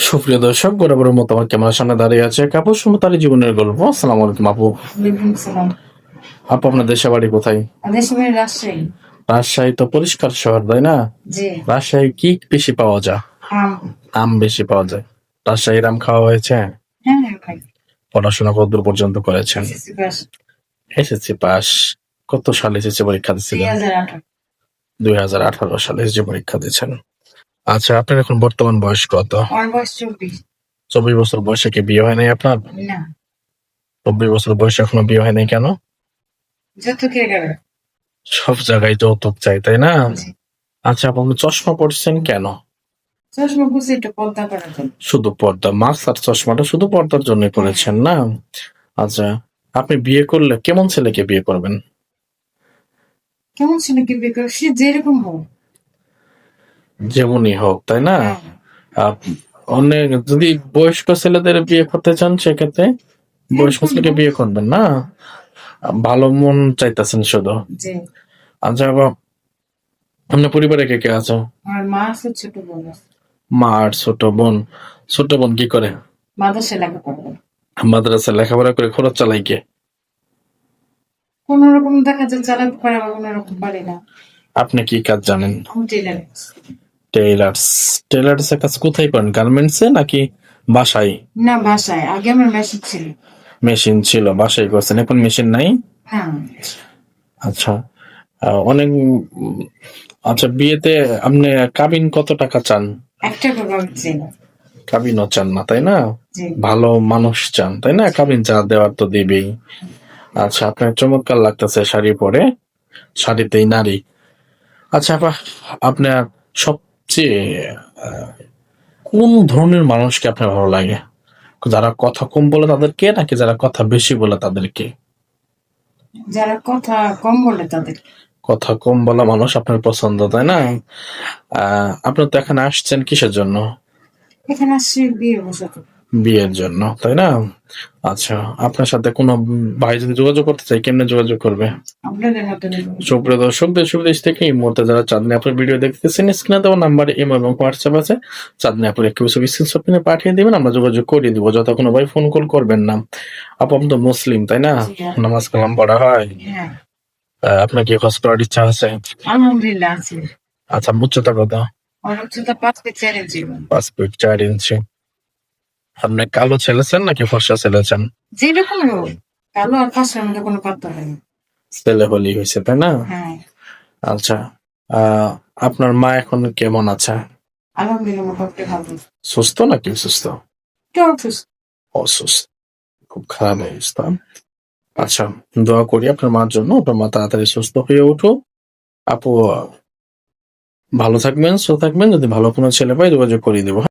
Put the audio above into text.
সুপ্রিয় দর্শক, বরাবর মতো আমার ক্যামেরার সামনে দাঁড়িয়ে আছে কাপুর সুমতারি জীবনের গল্প। আসসালামু আলাইকুম আপু। ওয়ালাইকুম সালাম। আপু, আপনার দেশে বাড়ি কোথায়? দেশের বাড়ি রাজশাহী। রাজশাহী তো পরিষ্কার শহর, তাই না? জি। রাজশাহী কি বেশি পাওয়া যায়? আম। আম বেশি পাওয়া যায়। রাজশাহীর আম খাওয়া হয়েছে? হ্যাঁ ভাই। পড়াশোনা কতদূর পর্যন্ত করেছেন? SSC pass. SSC pass. কত সালে এসএসসি পরীক্ষা দিয়েছিলেন? 2018। 2018 সালে এসএসসি পরীক্ষা দিয়েছেন। আচ্ছা, আপনার এখন বর্তমান বয়স কত? আমার বয়স 24। 24 বছর বয়সে কি বিয়ে হয় নাই আপনার? না। 24 বছর বয়সে এখনো বিয়ে হয় নাই কেন? যৌতুকের কারণে। সব জায়গায় যৌতুক চাই, তাই না? জি। আচ্ছা, আপনি চশমা পড়ছেন কেন? চশমা পরছি একটু পর্দা করার জন্য। শুধু পর্দা, মাস্ক আর চশমাটা শুধু পর্দার জন্য করেছেন না? আচ্ছা, আপনি বিয়ে করলে কেমন ছেলেকে বিয়ে করবেন? কেমন ছেলেকে বিয়ে করো, সে যেরকম হোক। যেমনই হোক, তাই না? হ্যাঁ। আপ- অনেক যদি বয়স্ক ছেলেদের বিয়ে করতে চান সেক্ষেত্রে বয়স্ক ছেলেকে বিয়ে করবেন না? ভালো মন চাইতেছেন শুধু। জি। আচ্ছা, আপনার পরিবারে কে কে আছে? আমার মা আছে, ছোট বোন আছে। মা আর ছোট বোন। ছোট বোন কি করে? মাদ্রাসায় লেখাপড়া করে। মাদ্রাসায় লেখাপড়া করে খরচ চালাই কে? কোন রকম দেখা যায় চালাতে পারে, আবার কোন রকম পারে না। আপনি কি কাজ জানেন? আমি টেলার। টেইলার্স। টেইলার্স এর কাজ কোথায় করেন? গার্মেন্টসে নাকি বাসায়? না, বাসায়। আগে আমার মেশিন ছিল। মেশিন ছিল, বাসায় করছেন, এখন মেশিন নাই? হ্যাঁ। আচ্ছা। অনেক আচ্ছা, বিয়েতে আপনি কাবিন কত টাকা চান? 1 টাকা কম ছিল। কাবিনও চান না, তাই না? জি। ভালো মানুষ চান, তাই না? কাবিন যা দেওয়ার তো দিবেই। আচ্ছা, আপনার চমৎকার লাগতেছে শাড়ি পরে। শাড়িতেই নারী। আচ্ছা আপা, আপনার সবচেয়ে আহ, কোন ধরনের মানুষকে আপনার ভালো লাগে? যারা কথা কম বলে তাদেরকে নাকি যারা কথা বেশি বলে তাদেরকে? যারা কথা কম বলে তাদের। কথা কম বলা মানুষ আপনার পছন্দ, তাই না? আপনার তো এখানে আসছেন কিসের জন্য? এখানে আসছি বিয়ে বসাতে। বিয়ের জন্য, তাই না? আচ্ছা, আপনার সাথে কোনো ভাই যদি যোগাযোগ করতে চাই কেমনে যোগাযোগ করবে? আপনাদের মতো সুপ্রিয় দর্শক, দেশ বিদেশ থেকে এই মুহূর্তে যারা চাঁদনি আপুর ভিডিও দেখতেছেন, স্ক্রিনে দেওয়া নাম্বারে ইমো এবং হোয়াটসঅ্যাপ আছে। চাঁদনি আপুর একটু স্ক্রিনশট নিয়ে পাঠিয়ে দিবেন, আমরা যোগাযোগ করে দিব। যত কোনো ভাই ফোন কল করবেন না। আপু, আপনি তো মুসলিম, তাই না? নামাজ কালাম পড়া হয়? হ্যাঁ। আপনার কি হজ করার ইচ্ছা আছে? আলহামদুলিল্লাহ আছে। আচ্ছা, উচ্চতা কত? আমার উচ্চতা 5 ফিট 4 ইঞ্চি। 5 ফিট 4 ইঞ্চি। আপনি কালো ছেলেছেন নাকি ফর্সা ছেলেছেন? যেরকম হোক, কালো আর ফর্সার মধ্যে কোনো পার্থক্য নেই। ছেলে হলেই হয়েছে, তাই না? হ্যাঁ। আচ্ছা, আপনার মা এখন কেমন আছে? আলহামদুলিল্লাহ মোটামুটি ভালো। সুস্থ নাকি অসুস্থ? একটু অসুস্থ। অসুস্থ। খুব খারাপ অবস্থা। আচ্ছা, দোয়া করি আপনার মার জন্য, আপনার মা তাড়াতাড়ি সুস্থ হয়ে উঠুক। আপু, ভালো থাকবেন, সুস্থ থাকবেন। যদি ভালো কোনো ছেলে পাই যোগাযোগ করিয়ে দেবো।